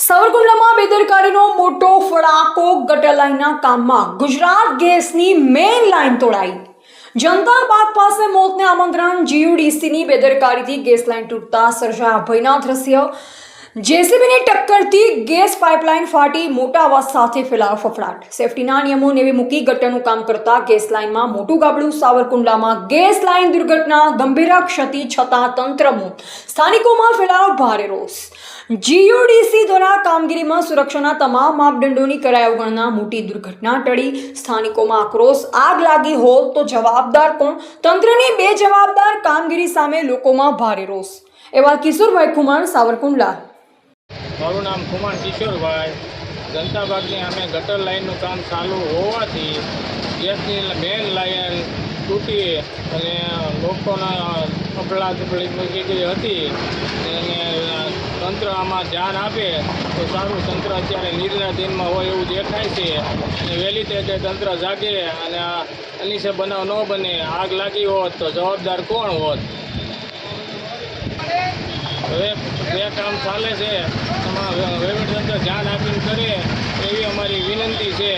સાવરકુંડલામાં બેદરકારીનો મોટો ફડાકો ગટર લાઇનના કામમાં ગુજરાત ગેસની મેઇન લાઇન તોડાઈ। જનતા બાગ પાસે મોતને આમંત્રણ। જીયુડીસીની બેદરકારીથી ગેસ લાઇન તૂટતા સર્જાયા ભયના દ્રશ્ય। જેસીબીની ટક્કરથી ગેસ પાઇપલાઇન ફાટી મોટા અવાજ સાથે ફેલાયો ફફડાટ। સેફટીના નિયમો નેવે મૂકી ગટરનું કામ કરતા ગેસ લાઇનમાં મોટું ગાબડું। સાવરકુંડલામાં ગેસ લાઇન દુર્ઘટના, ગંભીર ક્ષતિ છતાં તંત્ર મૂક। સ્થાનિકોમાં ફેલાયો ભારે રોષ। જીયુડીસી દ્વારા કામગીરીમાં સુરક્ષાના તમામ માપદંડોની કરાઈ અવગણના, મોટી દુર્ઘટના ટળી। સ્થાનિકોમાં આક્રોશ। આગ લાગી હોત તો જવાબદાર કોણ? તંત્રની બેજવાબદાર કામગીરી સામે લોકોમાં ભારે રોષ। એવા કિશોરભાઈ ખુમાણ, સાવરકુંડલા। મારું નામ ખુમાણ કિશોરભાઈ। જનતા બાગની અમે ગટર લાઇનનું કામ ચાલુ હોવાથી ગેસની મેઇન લાઇન તૂટી અને લોકોના અફડાતફડી મૂકી ગઈ હતી અને તંત્ર આમાં ધ્યાન આપે તો સારું। તંત્ર અત્યારે નિર્ણયાધીનમાં હોય એવું દેખાય છે અને વહેલી તકે તંત્ર જાગે અને અનિસે બનાવ ન બને। આગ લાગી હોત તો જવાબદાર કોણ હોત? હવે જે કામ ચાલે છે એમાં વહીવટીતંત્ર ધ્યાન આપીને કરે એવી અમારી વિનંતી છે।